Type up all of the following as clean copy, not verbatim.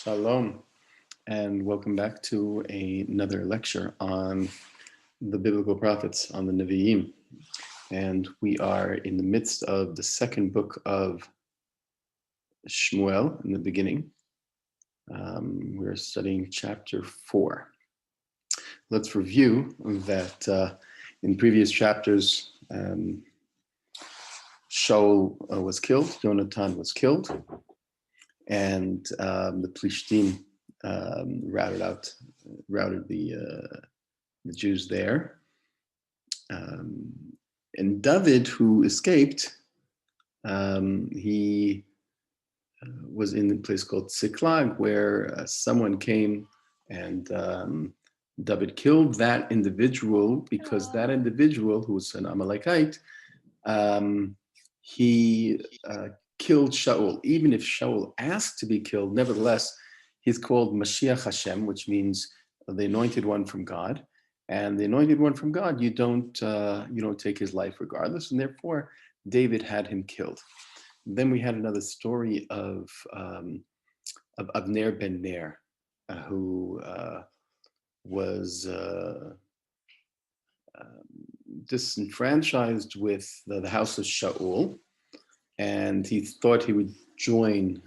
Shalom, and welcome back to another lecture on the biblical prophets, on the Nevi'im. And we are in the midst of the second book of Shmuel in the beginning. We're studying chapter 4. Let's review that in previous chapters, Shaul was killed, Jonathan was killed, and the Plishtim routed the Jews there. And David, who escaped, he was in a place called Ziklag, where someone came and David killed that individual because that individual, who was an Amalekite, he killed Shaul. Even if Shaul asked to be killed, nevertheless, he's called Mashiach Hashem, which means the anointed one from God. And the anointed one from God, you don't take his life regardless, and therefore David had him killed. Then we had another story of Avner Bennair, who was disenfranchised with the house of Shaul, and he thought he would join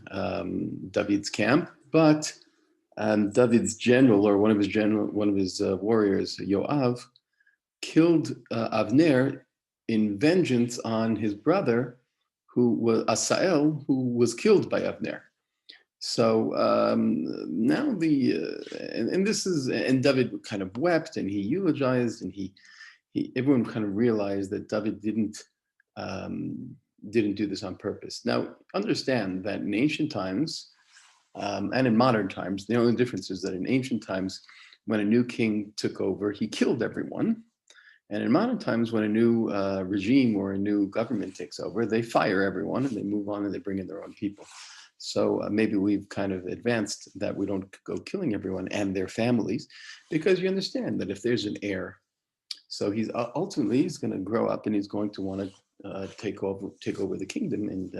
David's camp, but David's general, or one of his warriors, Yoav, killed Avner in vengeance on his brother, who was Asael, who was killed by Avner. So now and David kind of wept and he eulogized, and everyone kind of realized that David didn't do this on purpose. Now, understand that in ancient times, and in modern times, the only difference is that in ancient times, when a new king took over, he killed everyone. And in modern times, when a new regime or a new government takes over, they fire everyone and they move on and they bring in their own people. So maybe we've kind of advanced that we don't go killing everyone and their families, because you understand that if there's an heir, so he's going to grow up and he's going to want to take over the kingdom and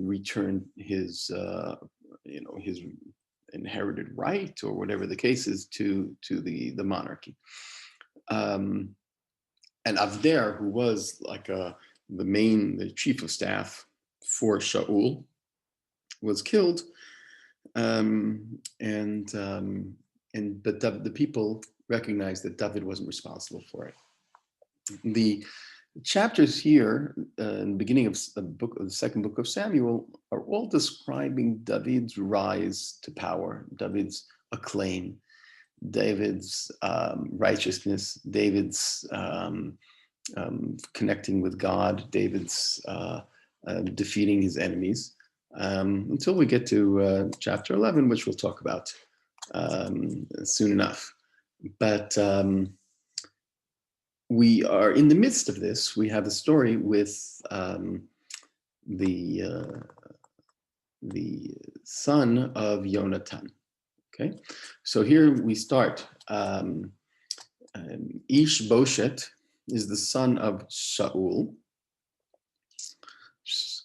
return his his inherited right, or whatever the case is, to the monarchy. And Avner, who was like the chief of staff for Shaul, was killed, but the people recognized that David wasn't responsible for it. The chapters here in the beginning of the second book of Samuel are all describing David's rise to power, David's acclaim, David's righteousness, David's connecting with God, David's defeating his enemies, until we get to chapter 11, which we'll talk about soon enough. But we are in the midst of this. We have a story with the son of Jonathan. Okay, so here we start. Ishbosheth is the son of Shaul.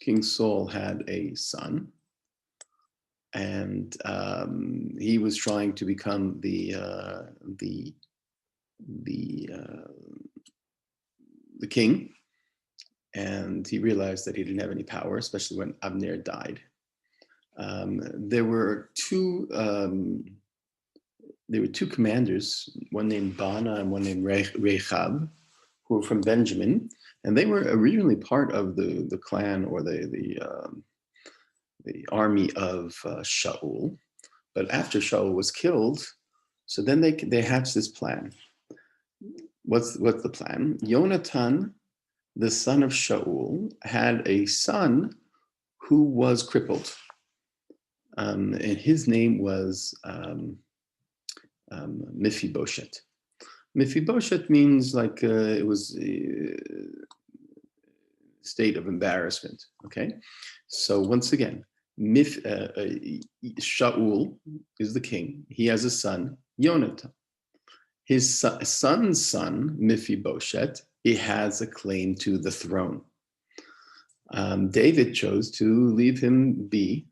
King Saul had a son, and he was trying to become the king, and he realized that he didn't have any power, especially when Avner died. There were two commanders, one named Bana and one named Rechab, who were from Benjamin, and they were originally part of the clan, or the army of Shaul. But after Shaul was killed, so then they hatched this plan. What's the plan? Jonathan, the son of Shaul, had a son who was crippled, and his name was Mephibosheth. Mephibosheth means like it was a state of embarrassment. Okay, so once again, Shaul is the king. He has a son, Jonathan. His son's son, Mephibosheth, he has a claim to the throne. David chose to leave him be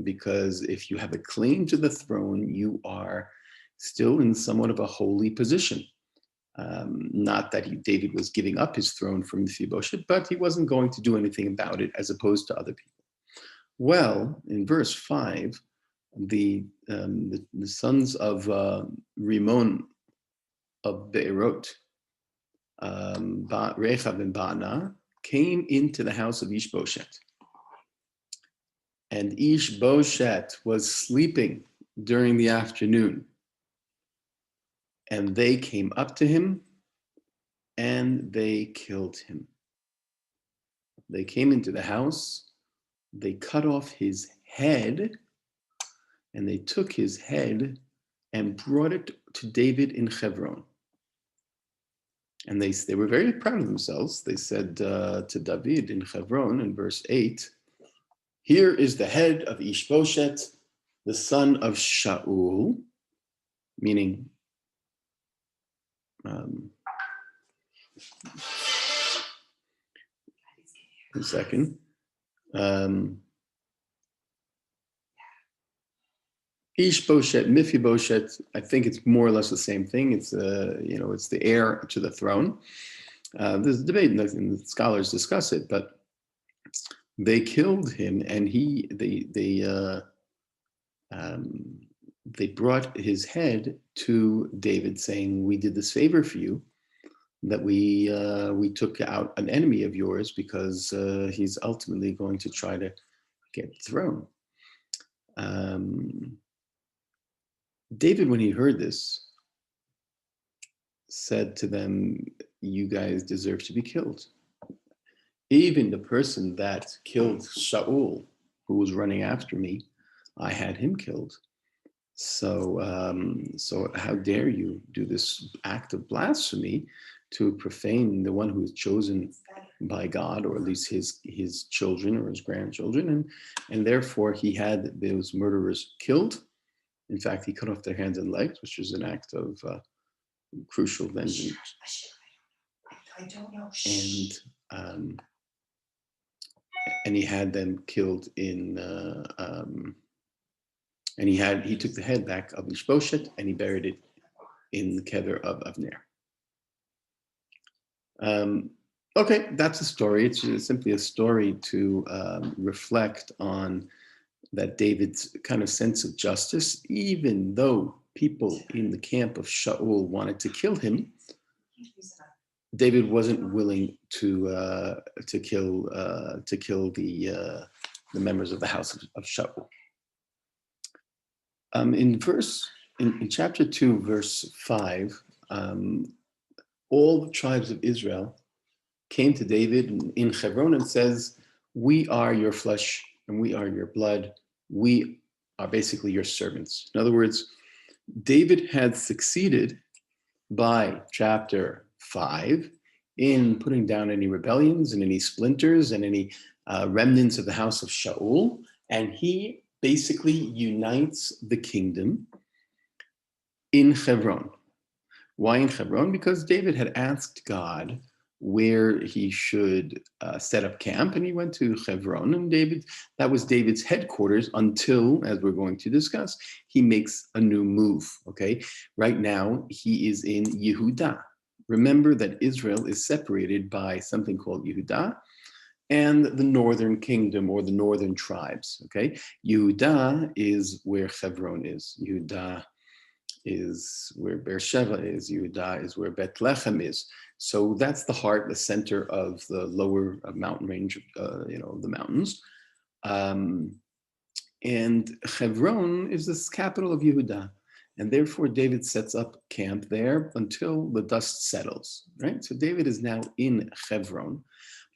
because if you have a claim to the throne, you are still in somewhat of a holy position. Not that David was giving up his throne for Mephibosheth, but he wasn't going to do anything about it as opposed to other people. Well, in verse 5, the sons of Rimon of Beerot, Rechab and Baanah, came into the house of Ishbosheth. And Ishbosheth was sleeping during the afternoon. And they came up to him and they killed him. They came into the house, they cut off his head, and they took his head and brought it to David in Hebron. And they were very proud of themselves. They said to David in Hebron in verse 8, "Here is the head of Ishbosheth, the son of Shaul," meaning a second. Ishbosheth, Mephibosheth, I think it's more or less the same thing. It's it's the heir to the throne. There's a debate, and the scholars discuss it, but they killed him, and they brought his head to David, saying, "We did this favor for you, that we took out an enemy of yours because he's ultimately going to try to get the throne." David, when he heard this, said to them, "You guys deserve to be killed. Even the person that killed Shaul, who was running after me, I had him killed. So how dare you do this act of blasphemy to profane the one who is chosen by God, or at least his children or his grandchildren?" And therefore he had those murderers killed. In fact, he cut off their hands and legs, which is an act of crucial vengeance. I don't know. And he had them killed in, and he took the head back of Ishbosheth and he buried it in the kever of Bennair. Okay, that's a story. It's simply a story to reflect on that David's kind of sense of justice, even though people in the camp of Shaul wanted to kill him, David wasn't willing to kill the members of the house of Shaul. In chapter 2, verse 5, all the tribes of Israel came to David in Hebron and says, "We are your flesh and we are your blood. We are basically your servants." In other words, David had succeeded by chapter 5 in putting down any rebellions and any splinters and any remnants of the house of Shaul, and he basically unites the kingdom in Hebron. Why in Hebron? Because David had asked God where he should set up camp, and he went to Hebron, and that was David's headquarters until, as we're going to discuss, he makes a new move, okay? Right now, he is in Yehudah. Remember that Israel is separated by something called Yehudah and the northern kingdom, or the northern tribes, okay? Yehudah is where Hebron is. Yehudah is where Beersheba is. Yehudah is where Bethlehem is. So that's the heart, the center of the lower mountain range, the mountains. And Hebron is the capital of Yehudah. And therefore, David sets up camp there until the dust settles, right? So David is now in Hebron,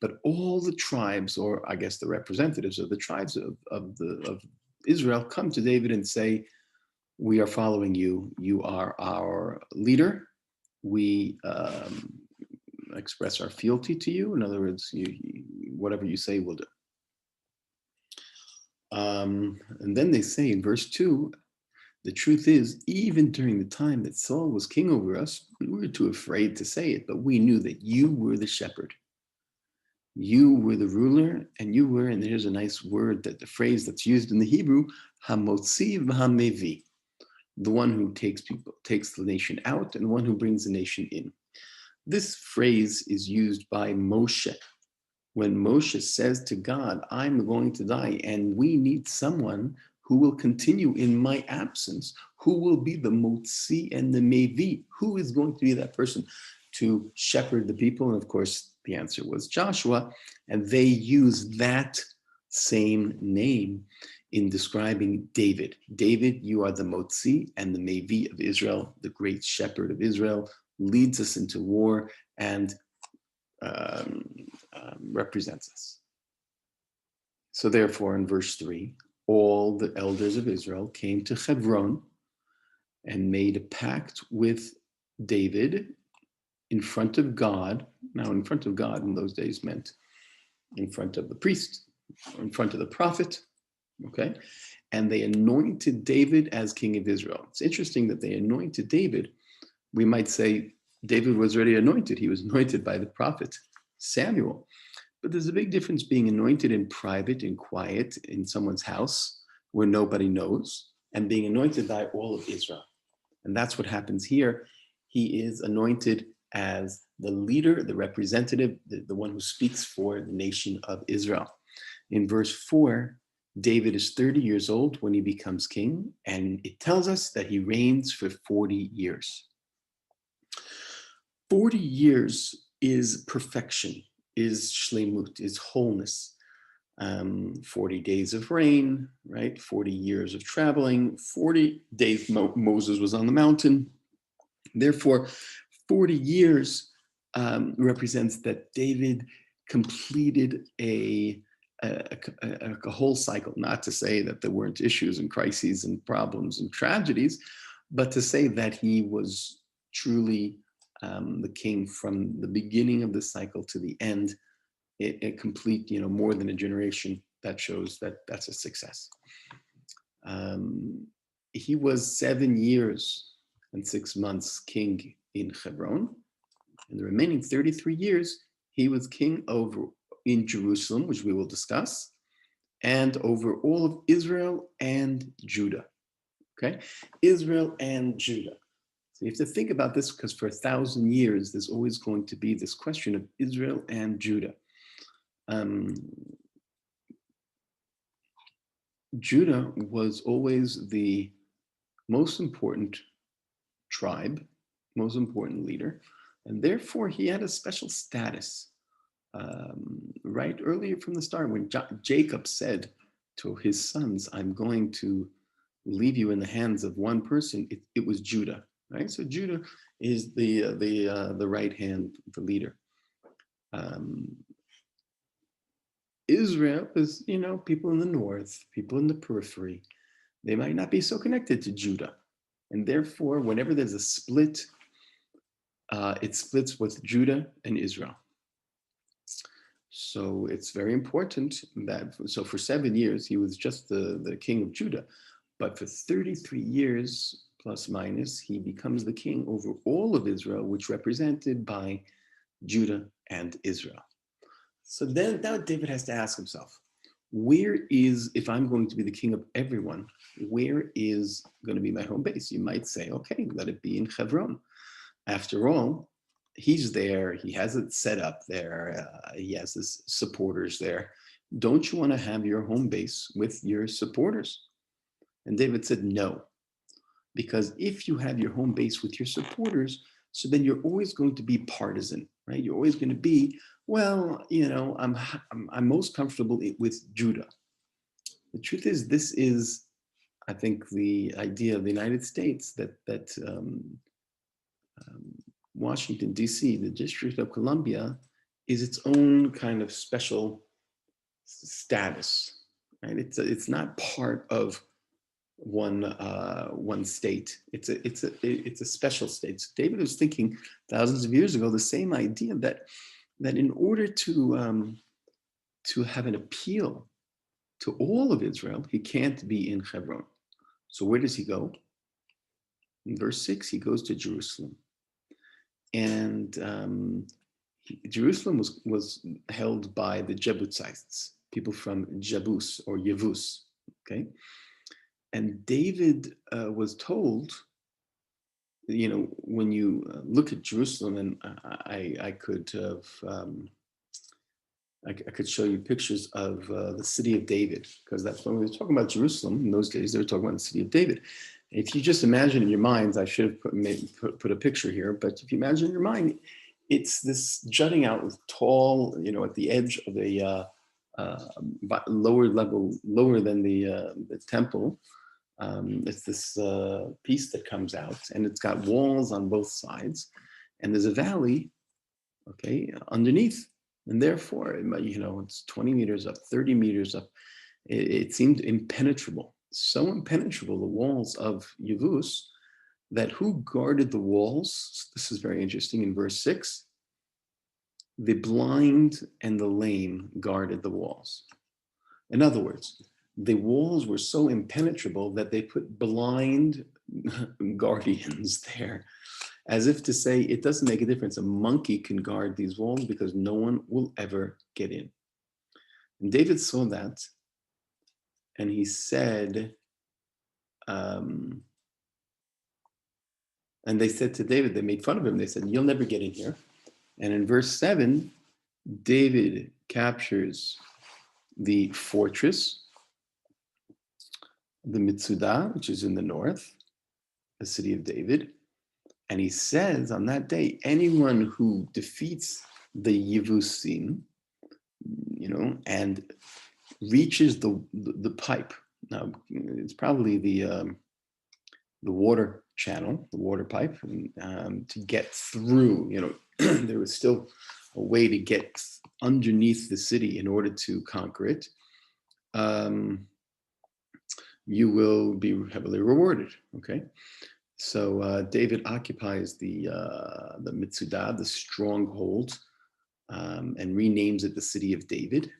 but all the tribes, or I guess the representatives of the tribes of Israel, come to David and say, "We are following you. You are our leader. We express our fealty to you." In other words, whatever you say, we'll do. And then they say in verse 2, "The truth is, even during the time that Saul was king over us, we were too afraid to say it, but we knew that you were the shepherd. You were the ruler, and you were, and here's a nice word, that the phrase that's used in the Hebrew, hamotzi v'hamevi, the one who takes the nation out, and the one who brings the nation in. This phrase is used by Moshe when Moshe says to God, I'm going to die, and we need someone who will continue in my absence, who will be the Motzi and the Mevi, who is going to be that person to shepherd the people. And of course, the answer was Joshua, and they use that same name in describing David. David, you are the Motzi and the Mevi of Israel, the great shepherd of Israel, leads us into war and represents us. So therefore, in verse 3, all the elders of Israel came to Hebron and made a pact with David in front of God. Now, in front of God in those days meant in front of the priest, or in front of the prophet, okay? And they anointed David as king of Israel. It's interesting that they anointed David. We might say David was already anointed. He was anointed by the prophet Samuel. But there's a big difference being anointed in private, in quiet, in someone's house where nobody knows, and being anointed by all of Israel. And that's what happens here. He is anointed as the leader, the representative, the one who speaks for the nation of Israel. In verse 4, David is 30 years old when he becomes king, and it tells us that he reigns for 40 years. 40 years is perfection, is shlemut, is wholeness. 40 days of rain, right? 40 years of traveling, 40 days Moses was on the mountain. Therefore, 40 years represents that David completed a whole cycle. Not to say that there weren't issues and crises and problems and tragedies, but to say that he was truly the king from the beginning of the cycle to the end, a complete, more than a generation. That shows that that's a success. He was 7 years and 6 months king in Hebron, and the remaining 33 years he was king over in Jerusalem, which we will discuss, and over all of Israel and Judah. Okay, Israel and Judah. So you have to think about this, because for 1,000 years there's always going to be this question of Israel and Judah. Judah was always the most important tribe, most important leader, and therefore he had a special status. Right earlier from the start, when Jacob said to his sons, I'm going to leave you in the hands of one person, it was Judah, right? So Judah is the right hand, the leader. Israel is, people in the north, people in the periphery. They might not be so connected to Judah. And therefore, whenever there's a split, it splits with Judah and Israel. So it's very important that, so for 7 years, he was just the king of Judah. But for 33 years, plus minus, he becomes the king over all of Israel, which represented by Judah and Israel. So then now David has to ask himself, if I'm going to be the king of everyone, where is going to be my home base? You might say, okay, let it be in Hebron. After all, he's there, he has it set up there, he has his supporters there. Don't you want to have your home base with your supporters? And David said, no, because if you have your home base with your supporters, so then you're always going to be partisan, right? You're always going to be, well, I'm most comfortable with Judah. The truth is, this is, I think, the idea of the United States, that Washington, D.C., the District of Columbia, is its own kind of special status, right? It's not part of one state. It's a special state. So David was thinking thousands of years ago the same idea, that in order to have an appeal to all of Israel, he can't be in Hebron. So where does he go? In verse 6, he goes to Jerusalem. And Jerusalem was held by the Jebusites, people from Jebus or Yevus. Okay, and David was told, when you look at Jerusalem, and I could have. I could show you pictures of the city of David, because that's when we were talking about Jerusalem. In those days, they were talking about the city of David. If you just imagine in your minds, I should have put a picture here, but if you imagine in your mind, it's this jutting out with tall, at the edge of a lower level, lower than the temple. It's this piece that comes out, and it's got walls on both sides, and there's a valley, okay, underneath. And therefore, it's 20 meters up, 30 meters up. It seemed impenetrable, so impenetrable, the walls of Yevus, that who guarded the walls? This is very interesting. In verse 6, the blind and the lame guarded the walls. In other words, the walls were so impenetrable that they put blind guardians there, as if to say, it doesn't make a difference. A monkey can guard these walls because no one will ever get in. And David saw that, and he said, and they said to David, they made fun of him. They said, you'll never get in here. And in verse 7, David captures the fortress, the Mitsudah, which is in the north, the city of David. And he says on that day, anyone who defeats the Yevusim, and reaches the pipe. Now, it's probably the water channel, the water pipe, to get through. There was still a way to get underneath the city in order to conquer it. You will be heavily rewarded. Okay. So David occupies the Mitsudah, the stronghold, and renames it the city of David.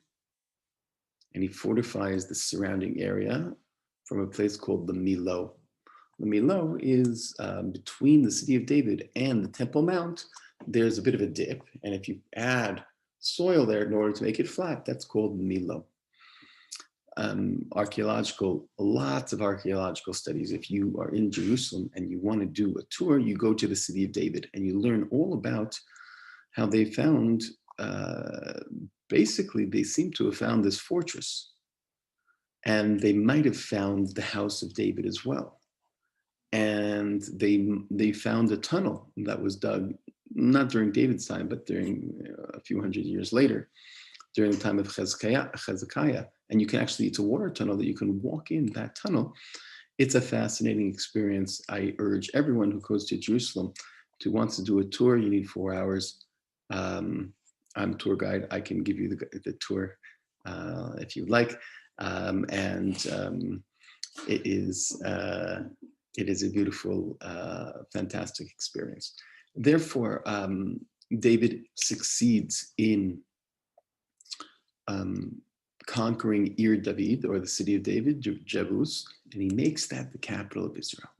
And he fortifies the surrounding area from a place called the Milo. The Milo is between the city of David and the Temple Mount. There's a bit of a dip, and if you add soil there in order to make it flat, that's called Milo. Lots of archaeological studies. If you are in Jerusalem and you want to do a tour, you go to the city of David and you learn all about how they found, basically they seem to have found this fortress, and they might have found the house of David as well. And they found a tunnel that was dug, not during David's time, but during a few hundred years later, during the time of Hezekiah. And you can actually, it's a water tunnel that you can walk in that tunnel. It's a fascinating experience. I urge everyone who goes to Jerusalem wants to do a tour. You need 4 hours. I'm a tour guide. I can give you the tour if you'd like. It is a beautiful, fantastic experience. Therefore, David succeeds in conquering Ir David, or the city of David, Jebus, and he makes that the capital of Israel.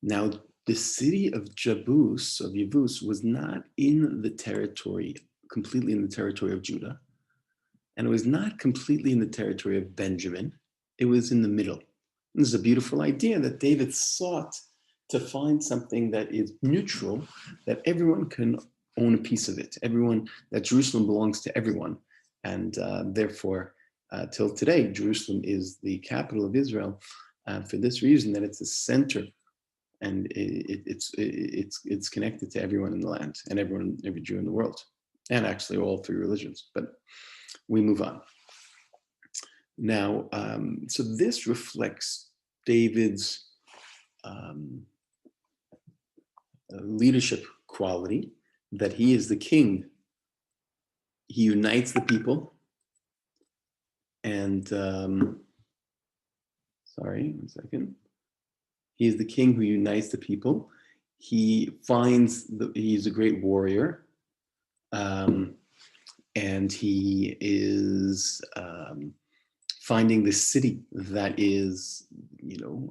Now, the city of Jebus, of Yevus, was not in the territory, completely in the territory of Judah, and it was not completely in the territory of Benjamin. It was in the middle. And this is a beautiful idea that David sought to find something that is neutral, that everyone can own a piece of it. That Jerusalem belongs to everyone. And therefore, till today, Jerusalem is the capital of Israel for this reason, that it's the center, and it's connected to everyone in the land and every Jew in the world, and actually all three religions. But we move on. Now, so this reflects David's leadership quality, that he is the king. He unites the people, and sorry, 1 second. He is the king who unites the people. He he's a great warrior, and he is finding the city that is,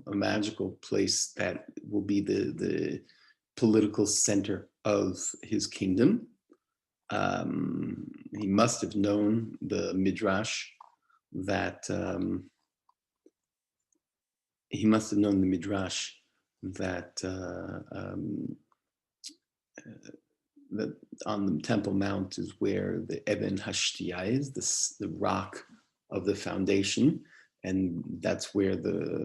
a magical place that will be the political center of his kingdom. He must have known the midrash that that on the Temple Mount is where the Eben Hashtiya is, the rock of the foundation. And that's where,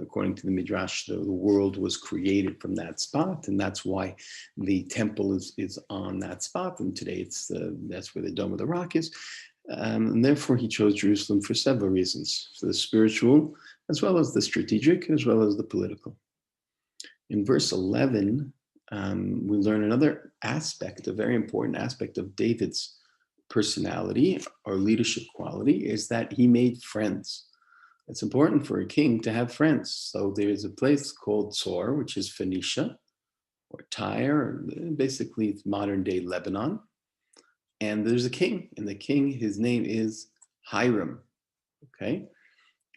according to the Midrash, the world was created from that spot. And that's why the temple is on that spot. And today that's where the Dome of the Rock is. And therefore, he chose Jerusalem for several reasons, for the spiritual, as well as the strategic, as well as the political. In verse 11, we learn another aspect, a very important aspect of David's personality or leadership quality, is that he made friends. It's important for a king to have friends. So there's a place called Tzor, which is Phoenicia or Tyre, basically it's modern day Lebanon. And there's a king, and the king, his name is Hiram, okay?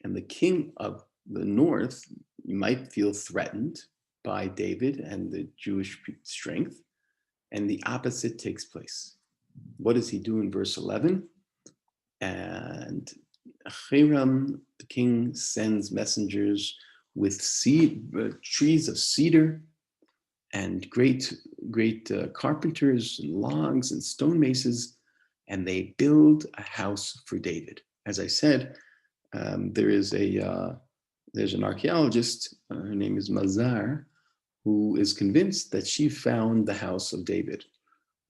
And the king of the north, you might feel threatened by David and the Jewish strength, and the opposite takes place. What does he do in verse 11? And Hiram, the king, sends messengers with trees of cedar and great carpenters and logs and stonemasons, and they build a house for David. As I said, there's an archaeologist, her name is Mazar, who is convinced that she found the house of David.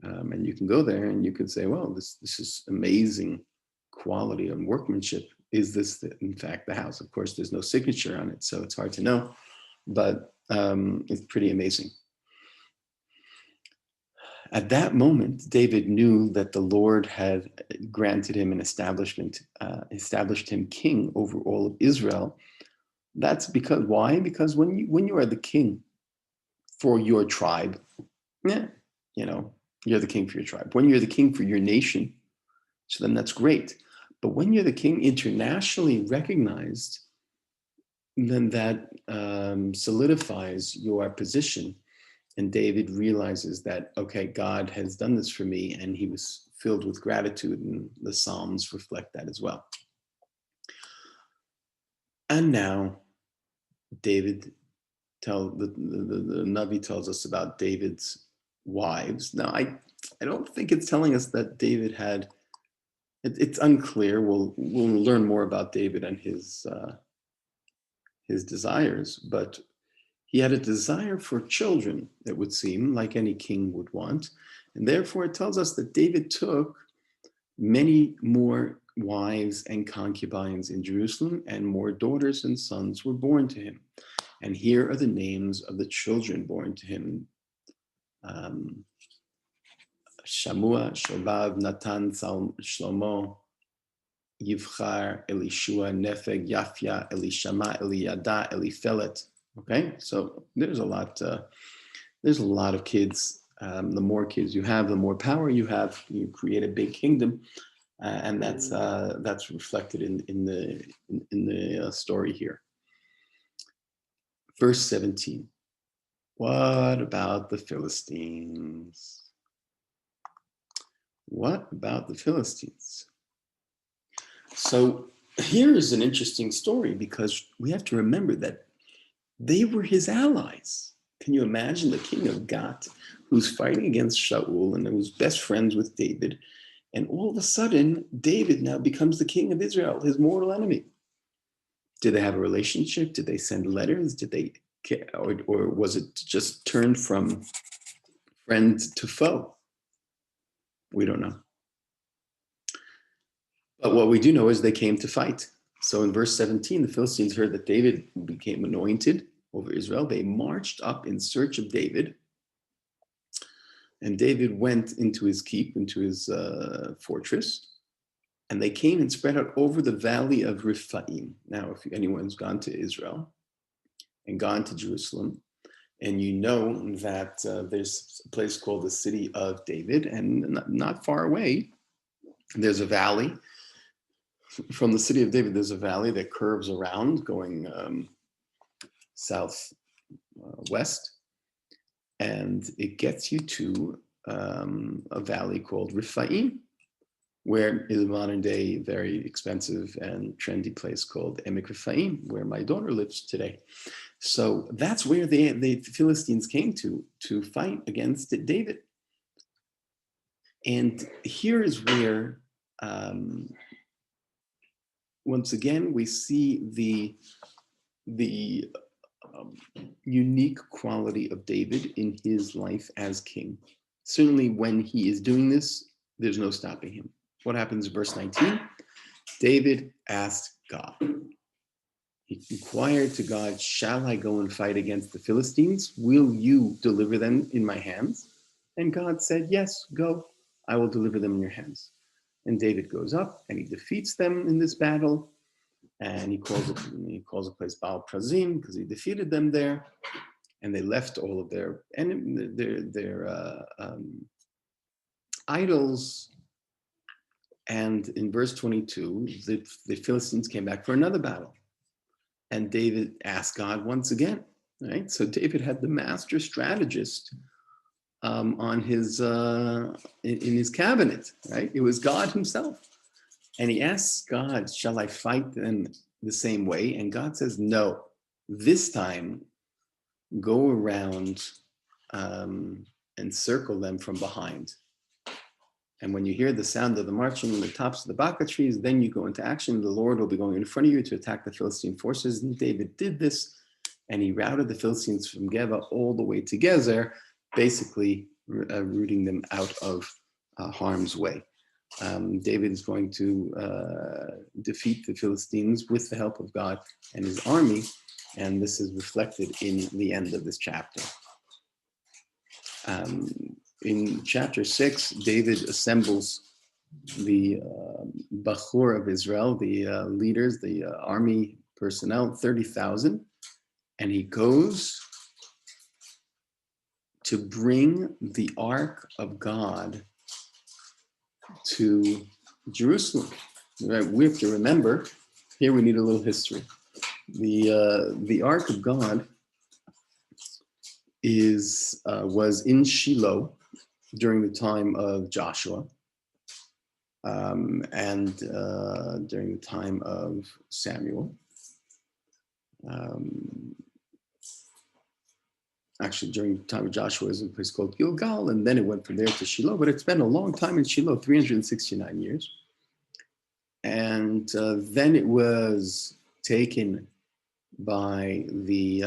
And you can go there and you could say, well, this is amazing quality and workmanship. Is this, in fact, the house? Of course, there's no signature on it, so it's hard to know, but it's pretty amazing. At that moment, David knew that the Lord had granted him an established him king over all of Israel. That's because, why? Because when you are the king for your tribe, you're the king for your tribe. When you're the king for your nation, so then that's great. But when you're the king internationally recognized, then that solidifies your position. And David realizes that, okay, God has done this for me, and he was filled with gratitude, and the Psalms reflect that as well. And now David the Navi tells us about David's wives. Now, I don't think it's telling us that David had, it's unclear. We'll learn more about David and his desires, but he had a desire for children, it would seem, like any king would want. And therefore, it tells us that David took many more wives and concubines in Jerusalem, and more daughters and sons were born to him. And here are the names of the children born to him. Shamua, Shobab, Natan, Shlomo, Yivchar, Elishua, Nefeg, Yafia, Elishama, Eliyada, Eliphelet. Okay, so there's a lot of kids. The more kids you have, the more power you have. You create a big kingdom, and that's reflected in the story here. Verse 17. What about the Philistines? What about the Philistines? So here is an interesting story, because we have to remember that they were his allies. Can you imagine the king of Gath, who's fighting against Shaul and who's best friends with David, and all of a sudden, David now becomes the king of Israel, his mortal enemy. Did they have a relationship? Did they send letters? Did they care? Or was it just turned from friend to foe? We don't know. But what we do know is they came to fight. So in verse 17, the Philistines heard that David became anointed over Israel. They marched up in search of David. And David went into his keep, into his fortress. And they came and spread out over the valley of Rephaim. Now, if anyone's gone to Israel and gone to Jerusalem, and you know that there's a place called the City of David, and not far away, there's a valley. From the City of David, there's a valley that curves around going southwest, and it gets you to a valley called Rephaim, where is a modern day very expensive and trendy place called Emek Rephaim, where my daughter lives today. So that's where the Philistines came to fight against David. And here is where, once again, we see the unique quality of David in his life as king. Certainly when he is doing this, there's no stopping him. What happens in verse 19? David asked God. He inquired to God, shall I go and fight against the Philistines? Will you deliver them in my hands? And God said, yes, go. I will deliver them in your hands. And David goes up and he defeats them in this battle. And he calls the place Baal Prazim because he defeated them there. And they left all of their idols. And in verse 22, the Philistines came back for another battle. And David asked God once again, right? So David had the master strategist on his in his cabinet, right? It was God himself. And he asks God, shall I fight them the same way? And God says, no, this time go around and circle them from behind. And when you hear the sound of the marching on the tops of the baka trees, then you go into action. The Lord will be going in front of you to attack the Philistine forces. And David did this, and he routed the Philistines from Geba all the way to Gezer, basically rooting them out of harm's way. David is going to defeat the Philistines with the help of God and his army, and this is reflected in the end of this chapter. In chapter 6, David assembles the Bachur of Israel, the leaders, the army personnel, 30,000, and he goes to bring the Ark of God to Jerusalem. Right? We have to remember, here we need a little history. The Ark of God was in Shiloh during the time of Joshua and during the time of Samuel. Actually, during the time of Joshua, it was in a place called Gilgal, and then it went from there to Shiloh, but it's been a long time in Shiloh, 369 years. And then it was taken by the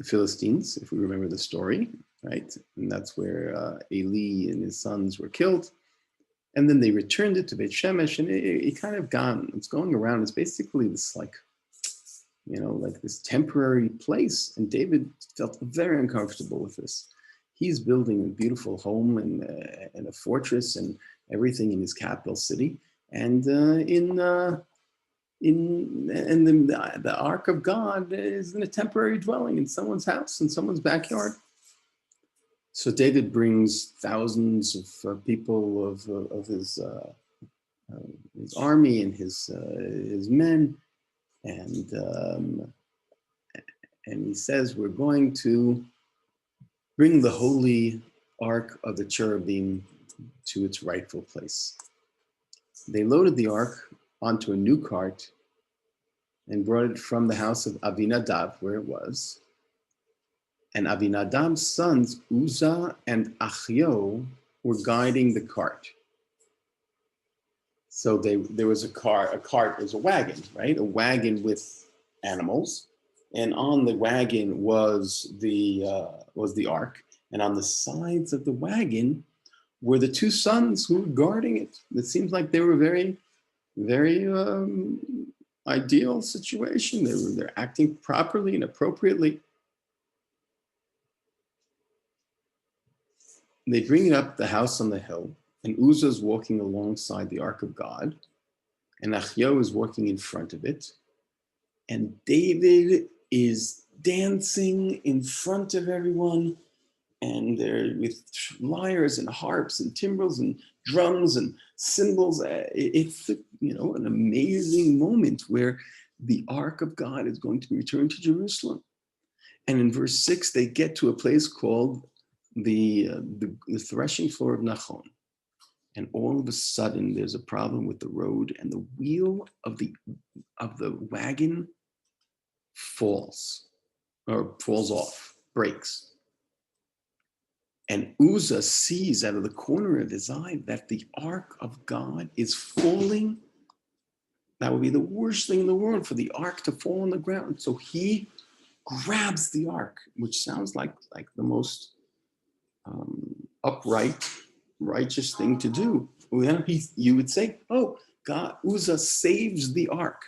Philistines, if we remember the story, right? And that's where Eli and his sons were killed. And then they returned it to Beit Shemesh, and it kind of it's going around. It's basically this like this temporary place. And David felt very uncomfortable with this. He's building a beautiful home and a fortress and everything in his capital city. And the Ark of God is in a temporary dwelling in someone's house, in someone's backyard. So David brings thousands of people of his army and his men, and he says, we're going to bring the holy Ark of the cherubim to its rightful place. They loaded the Ark onto a new cart and brought it from the house of Abinadab, where it was. And Abinadab's sons, Uzzah and Achio, were guiding the cart. So there was a cart was a wagon, right? A wagon with animals. And on the wagon was the ark. And on the sides of the wagon were the two sons who were guarding it. It seems like they were very, very ideal situation. They're acting properly and appropriately. They bring it up the house on the hill, and Uzzah is walking alongside the Ark of God, and Achio is walking in front of it, and David is dancing in front of everyone, and they're with lyres and harps and timbrels and drums and cymbals. It's an amazing moment where the Ark of God is going to be returned to Jerusalem. And in verse 6, they get to a place called the threshing floor of Nachon, and all of a sudden there's a problem with the road, and the wheel of the wagon falls off, breaks. And Uzzah sees out of the corner of his eye that the Ark of God is falling. That would be the worst thing in the world, for the Ark to fall on the ground. So he grabs the Ark, which sounds like the most upright, righteous thing to do. Well, you would say, oh, God, Uzzah saves the Ark.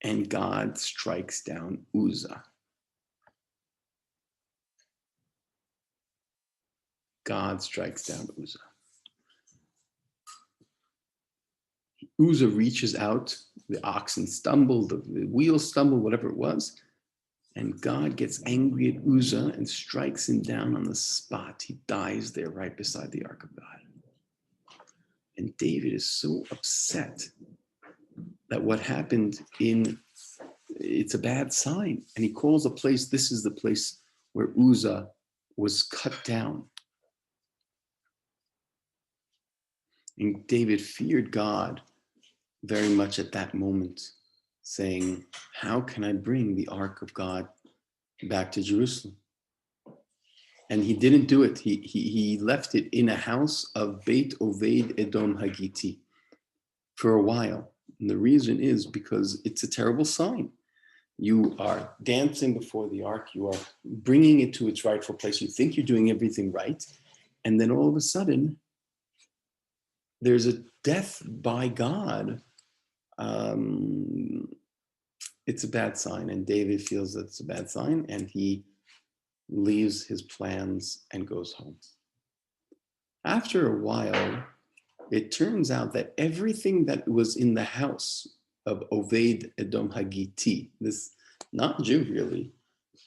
And God strikes down Uzzah. God strikes down Uzzah. Uzzah reaches out, the oxen stumble, the wheels stumble, whatever it was, and God gets angry at Uzzah and strikes him down on the spot. He dies there right beside the Ark of God. And David is so upset that what happened it's a bad sign. And he calls a place, this is the place where Uzzah was cut down. And David feared God very much at that moment, saying, how can I bring the Ark of God back to Jerusalem? And he didn't do it. He left it in a house of Beit Oved Edom Hagiti for a while. And the reason is because it's a terrible sign. You are dancing before the Ark. You are bringing it to its rightful place. You think you're doing everything right. And then all of a sudden, there's a death by God. It's a bad sign. And David feels that it's a bad sign. And he leaves his plans and goes home. After a while, it turns out that everything that was in the house of Oved Edom Hagiti, this not Jew really,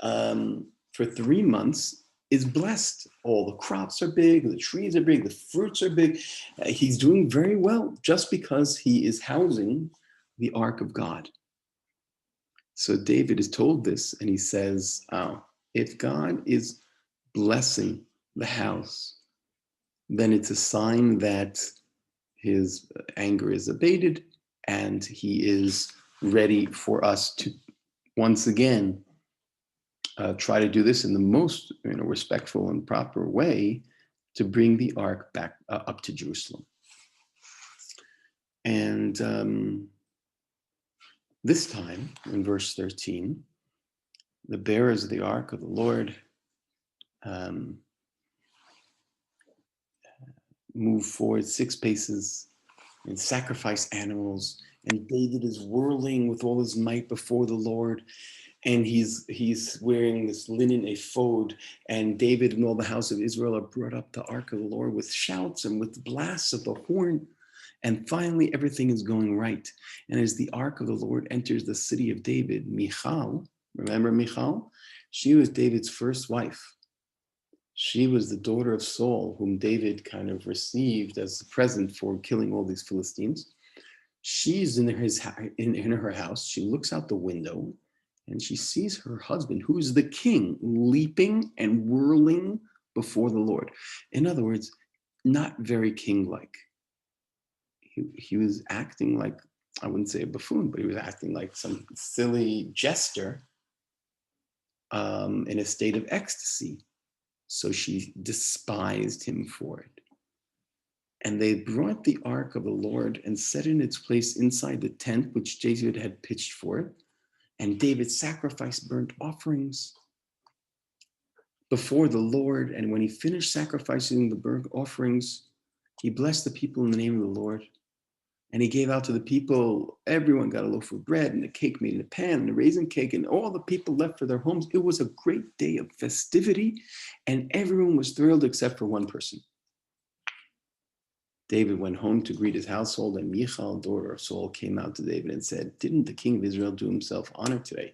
for 3 months is blessed. All the crops are big, the trees are big, the fruits are big. He's doing very well just because he is housing the Ark of God. So David is told this and he says, oh, if God is blessing the house, then it's a sign that his anger is abated and he is ready for us to once again try to do this in the most respectful and proper way to bring the Ark back up to Jerusalem. And this time, in verse 13, the bearers of the Ark of the Lord move forward 6 paces and sacrifice animals. And David is whirling with all his might before the Lord. And he's wearing this linen ephod. And David and all the house of Israel are brought up the Ark of the Lord with shouts and with blasts of the horn. And finally, everything is going right. And as the Ark of the Lord enters the city of David, Michal, remember Michal? She was David's first wife. She was the daughter of Saul, whom David kind of received as a present for killing all these Philistines. She's in her house. She looks out the window and she sees her husband, who is the king, leaping and whirling before the Lord. In other words, not very king-like. He was acting like, I wouldn't say a buffoon, but he was acting like some silly jester in a state of ecstasy. So she despised him for it. And they brought the Ark of the Lord and set it in its place inside the tent which David had pitched for it. And David sacrificed burnt offerings before the Lord. And when he finished sacrificing the burnt offerings, he blessed the people in the name of the Lord. And he gave out to the people, everyone got a loaf of bread and a cake made in a pan and a raisin cake, and all the people left for their homes. It was a great day of festivity, and everyone was thrilled except for one person. David went home to greet his household, and Michal, daughter of Saul, came out to David and said, didn't the king of Israel do himself honor today,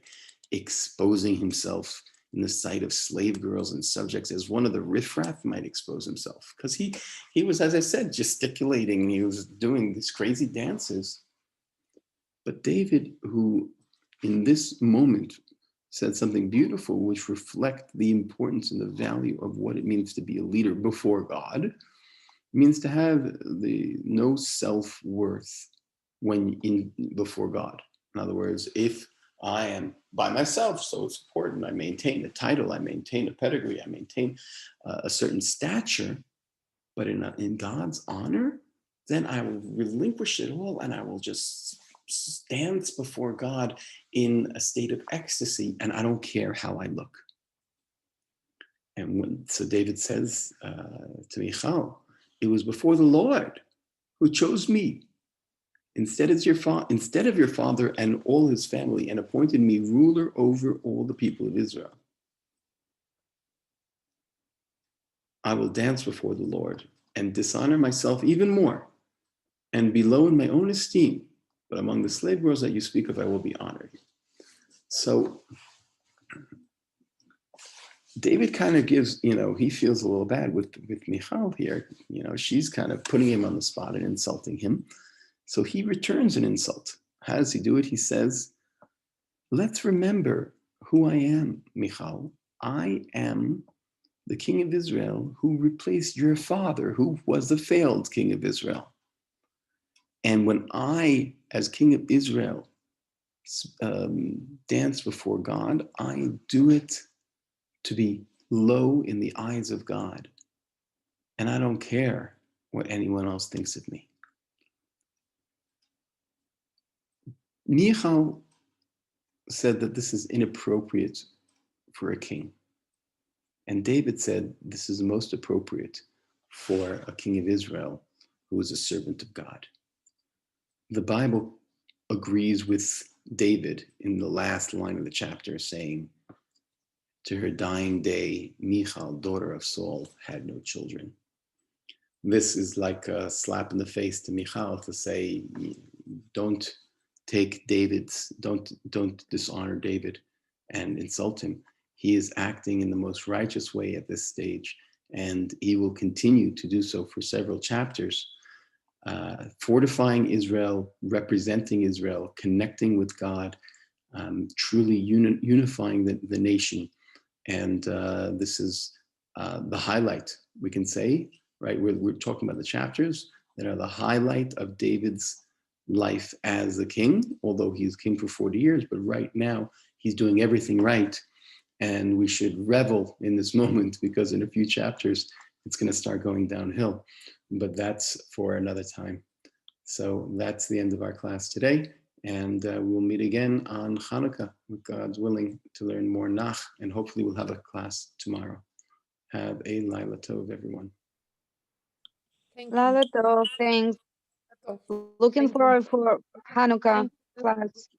exposing himself in the sight of slave girls and subjects as one of the riffraff might expose himself? Because he was, as I said, gesticulating. He was doing these crazy dances. But David, who in this moment, said something beautiful, which reflect the importance and the value of what it means to be a leader before God. It means to have no self-worth when before God. In other words, if I am by myself, so it's important, I maintain a title, I maintain a pedigree, I maintain a certain stature, but in God's honor, then I will relinquish it all and I will just dance before God in a state of ecstasy, and I don't care how I look. And so David says to Michal, it was before the Lord who chose me instead of your father and all his family, and appointed me ruler over all the people of Israel. I will dance before the Lord and dishonor myself even more and be low in my own esteem. But among the slave girls that you speak of, I will be honored. So David kind of gives, he feels a little bad with Michal here. She's kind of putting him on the spot and insulting him. So he returns an insult. How does he do it? He says, let's remember who I am, Michal. I am the king of Israel who replaced your father, who was the failed king of Israel. And when I, as king of Israel, dance before God, I do it to be low in the eyes of God. And I don't care what anyone else thinks of me. Michal said that this is inappropriate for a king. And David said this is most appropriate for a king of Israel who is a servant of God. The Bible agrees with David in the last line of the chapter, saying, to her dying day, Michal, daughter of Saul, had no children. This is like a slap in the face to Michal to say, don't dishonor David and insult him. He is acting in the most righteous way at this stage, and he will continue to do so for several chapters, fortifying Israel, representing Israel, connecting with God, truly unifying the nation. And this is the highlight, we can say, right? We're talking about the chapters that are the highlight of David's life as a king, although he's king for 40 years, but right now he's doing everything right. And we should revel in this moment, because in a few chapters, it's going to start going downhill. But that's for another time. So that's the end of our class today. And we'll meet again on Hanukkah, with God's willing, to learn more Nach, and hopefully we'll have a class tomorrow. Have a Laila Tov, everyone. Thank you. Lala Tov, thanks. Looking Thank you. forward for Hanukkah class.